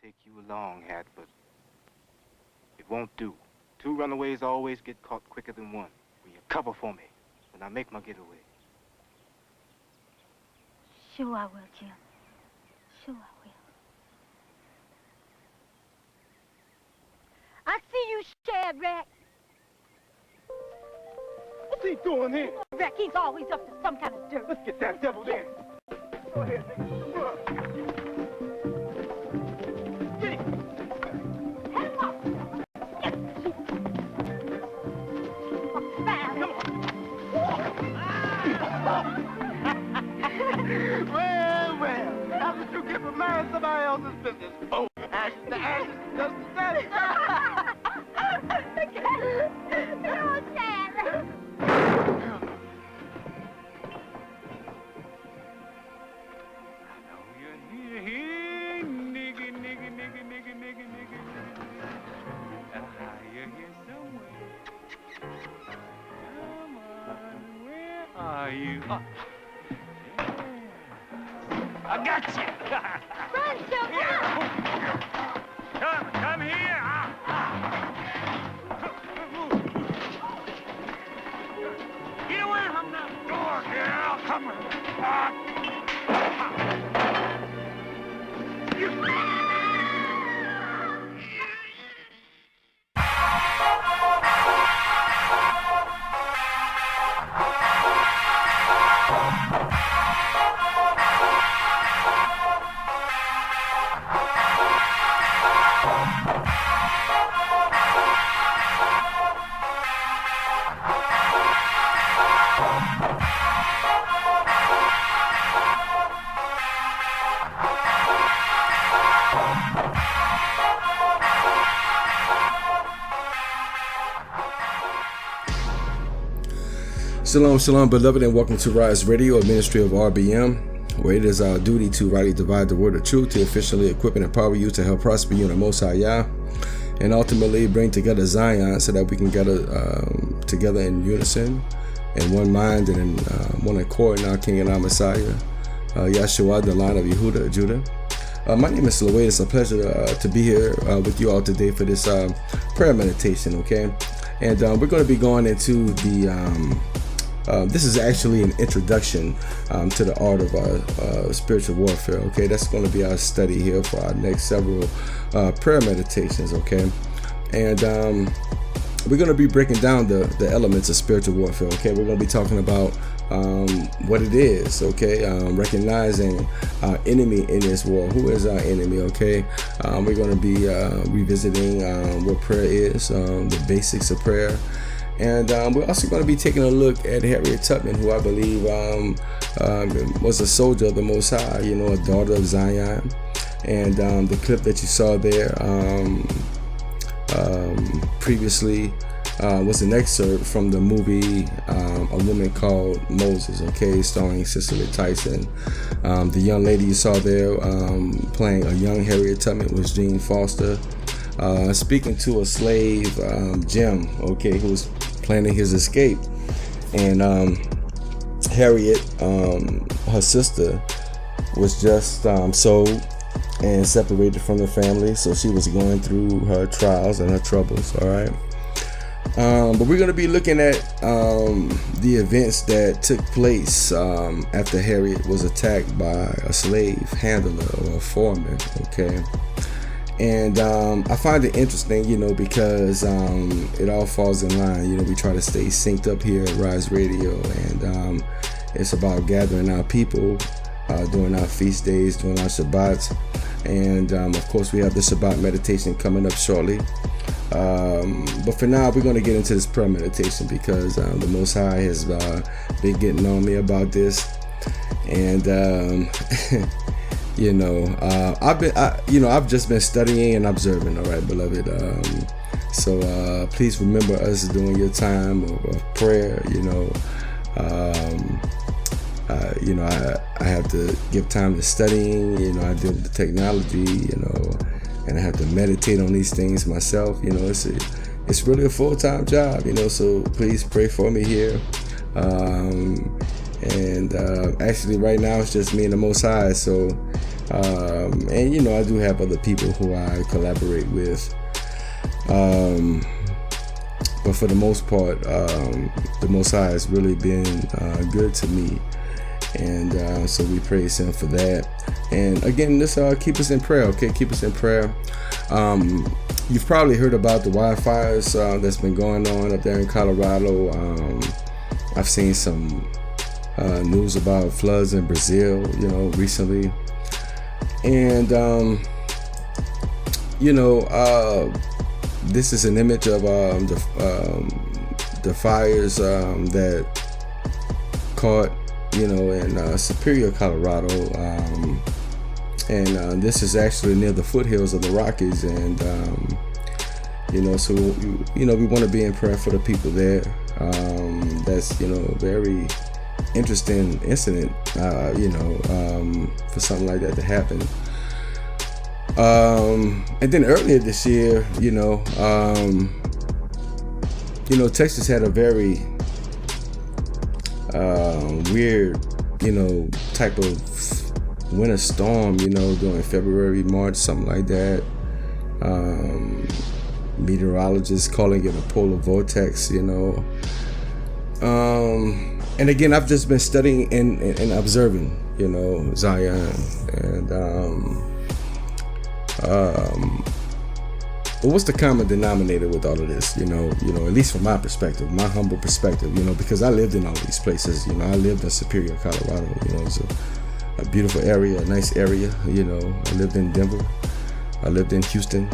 take you along, Hat, but it won't do. 2 runaways always get caught quicker than 1. Will you cover for me when I make my getaway? Sure I will, Jim. Sure I will. I see you, Shadrach. What's he doing here? Shadrach, he's always up to some kind of dirt. Let's get that devil then. Go ahead, nigga. Get him. Head him off. Yes. Come on. Well. That's what you get for marrying somebody else's business. Oh, ashes to ashes, dust to dust. No, Shadrach. I got you. Run, Silver. Come here. Get away from that door, girl. Come on. Shalom, beloved, and welcome to rYse Radio, a ministry of RBM, where it is our duty to rightly divide the word of truth, to efficiently equip and empower you to help prosper you in the Most High Yah, and ultimately bring together Zion so that we can gather together in unison, in one mind, and in one accord in our King and our Messiah, Yahshua, the Lion of Judah. My name is rYse. It's a pleasure to be here with you all today for this prayer meditation, okay? And we're going to be going into the... this is actually an introduction to the art of spiritual warfare, okay? That's going to be our study here for our next several prayer meditations, okay? And we're going to be breaking down the elements of spiritual warfare, okay? We're going to be talking about what it is, okay? Recognizing our enemy in this war. Who is our enemy, okay? We're going to be revisiting what prayer is, the basics of prayer. And we're also going to be taking a look at Harriet Tubman, who I believe was a soldier of the Most High, a daughter of Zion. And the clip that you saw there previously was an excerpt from the movie A Woman Called Moses, okay, starring Cicely Tyson. The young lady you saw there playing a young Harriet Tubman was Jean Foster. Speaking to a slave, Jim, okay, who was planning his escape. And Harriet, her sister, was just sold and separated from the family, so she was going through her trials and her troubles, all right? But we're going to be looking at the events that took place after Harriet was attacked by a slave handler or a foreman, okay? And I find it interesting, because it all falls in line. We try to stay synced up here at rYse Radio, and it's about gathering our people during our feast days, during our Shabbats. And of course, we have the Shabbat meditation coming up shortly. But for now, we're going to get into this prayer meditation because the Most High has been getting on me about this. And I've just been studying and observing, all right, beloved. So please remember us during your time of prayer. I have to give time to studying. I deal with the technology. And I have to meditate on these things myself. It's really a full-time job. So please pray for me here. And actually right now it's just me and the Most High, so And, you know, I do have other people who I collaborate with. But for the most part, the Most High has really been good to me. And so we praise him for that. And again, this keep us in prayer, okay? Keep us in prayer. You've probably heard about the wildfires that's been going on up there in Colorado. I've seen some news about floods in Brazil, you know, recently. And, you know, this is an image of the fires that caught, you know, in Superior, Colorado. And this is actually near the foothills of the Rockies. And, you know, so, you know, we want to be in prayer for the people there. That's, you know, very interesting incident, you know, for something like that to happen. And then earlier this year, you know, Texas had a very weird, you know, type of winter storm, you know, during February, March, something like that. Meteorologists calling it a polar vortex, you know. And again, I've just been studying and observing, you know, Zion. And but what's the common denominator with all of this? You know, at least from my perspective, my humble perspective, you know, because I lived in all these places. You know, I lived in Superior, Colorado. You know, it's a beautiful area, a nice area. You know, I lived in Denver. I lived in Houston.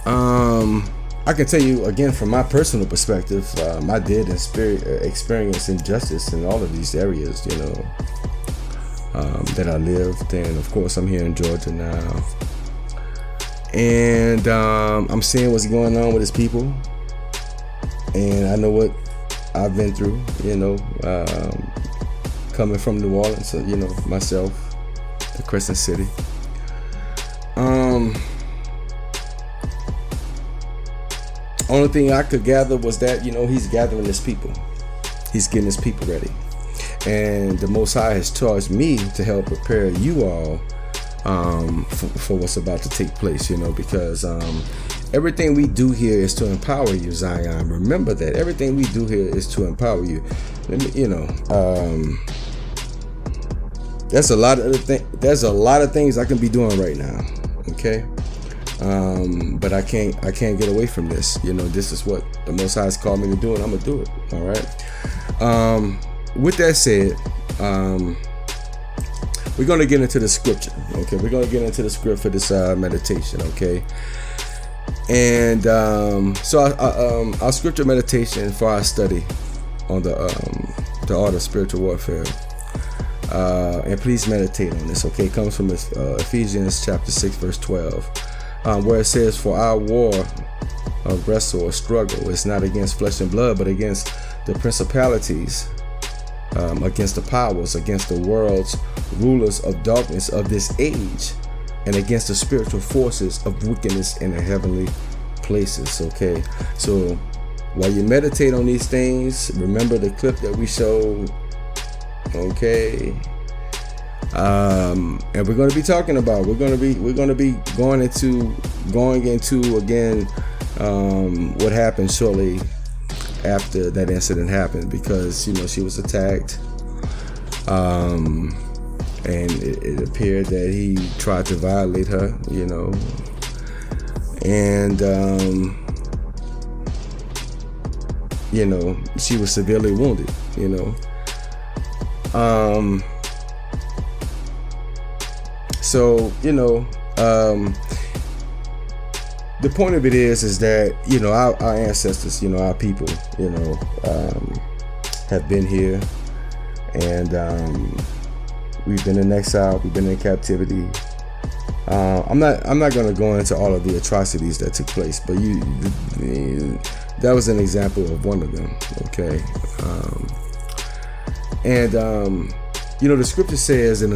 I can tell you again from my personal perspective, I did experience injustice in all of these areas, you know, that I lived. And of course, I'm here in Georgia now, and I'm seeing what's going on with his people, and I know what I've been through, you know, coming from New Orleans, you know, myself, the Crescent City. Only thing I could gather was that, you know, he's gathering his people. He's getting his people ready. And the Most High has charged me to help prepare you all for what's about to take place, you know, because everything we do here is to empower you, Zion. Remember that. Everything we do here is to empower you. You know, there's a lot of things I can be doing right now, okay? But I can't get away from this. You know, this is what the Most High has called me to do, and I'm gonna do it. All right. With that said, we're gonna get into the scripture. Okay, we're gonna get into the script for this meditation. Okay, and so our scripture meditation for our study on the art of spiritual warfare. And please meditate on this. Okay, it comes from Ephesians chapter 6 verse 12. Where it says, for our war, wrestle or struggle is not against flesh and blood, but against the principalities, against the powers, against the world's rulers of darkness of this age, and against the spiritual forces of wickedness in the heavenly places. Okay, so while you meditate on these things, remember the clip that we showed. Okay. And we're going to be talking about, we're going to be going into again what happened shortly after that incident happened, because, you know, she was attacked, and it appeared that he tried to violate her, you know, and you know, she was severely wounded, you know. So, you know, the point of it is that, you know, our ancestors, you know, our people, you know, have been here, and we've been in exile, we've been in captivity. I'm not going to go into all of the atrocities that took place, but that was an example of one of them. Okay, you know, the scripture says in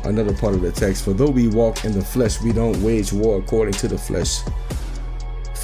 another part of the text, for though we walk in the flesh, we don't wage war according to the flesh.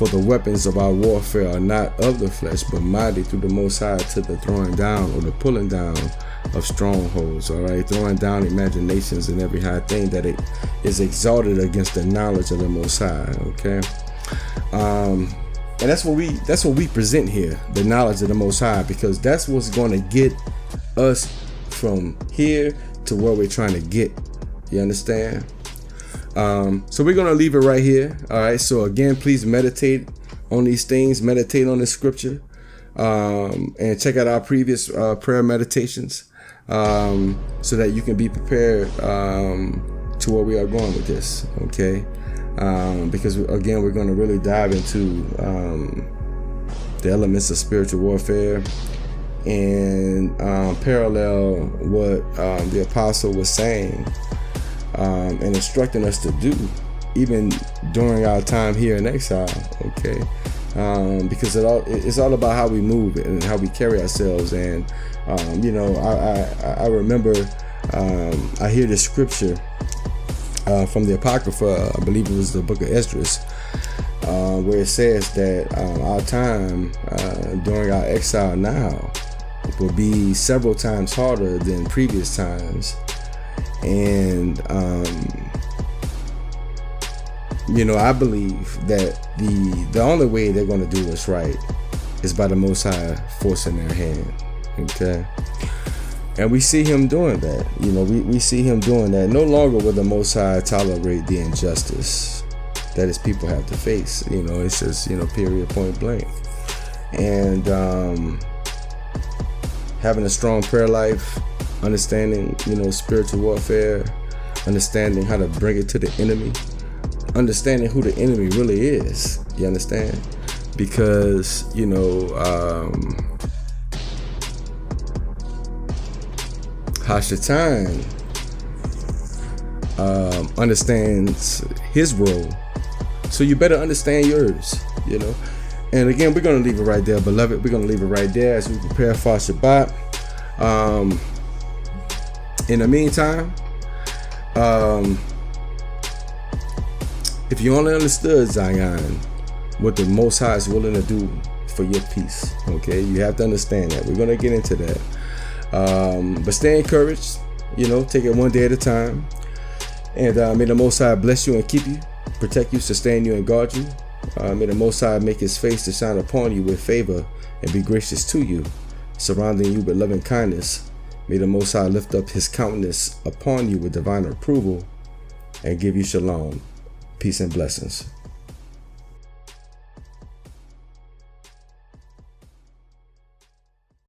For the weapons of our warfare are not of the flesh, but mighty through the Most High to the throwing down or the pulling down of strongholds. All right, throwing down imaginations and every high thing that it is exalted against the knowledge of the Most High. Okay, and that's what we present here, the knowledge of the Most High, because that's what's going to get us from here to where we're trying to get. You understand? So we're going to leave it right here. All right. So again, please meditate on these things, meditate on this scripture, and check out our previous prayer meditations, so that you can be prepared to where we are going with this. Okay. Because again, we're going to really dive into the elements of spiritual warfare and parallel what the apostle was saying and instructing us to do even during our time here in exile. Okay, because it's all about how we move and how we carry ourselves. And I remember I hear the scripture from the Apocrypha, I believe it was the book of Eser, where it says that our time during our exile now will be several times harder than previous times. And I believe that the only way they're going to do us right is by the Most High forcing their hand. Okay. And we see him doing that. We see him doing that. No longer will the Most High tolerate the injustice that his people have to face. It's just, period, point blank. And having a strong prayer life, understanding, spiritual warfare, understanding how to bring it to the enemy, understanding who the enemy really is. You understand? Because, Hashatan understands his role, so you better understand yours. And again, we're going to leave it right there, beloved. We're going to leave it right there as we prepare for Shabbat. In the meantime, if you only understood, Zion, what the Most High is willing to do for your peace, okay, you have to understand that. We're going to get into that. But stay encouraged, take it one day at a time. And may the Most High bless you and keep you, protect you, sustain you, and guard you. May the Most High make his face to shine upon you with favor and be gracious to you, surrounding you with loving kindness. May the Most High lift up his countenance upon you with divine approval and give you shalom, peace, and blessings.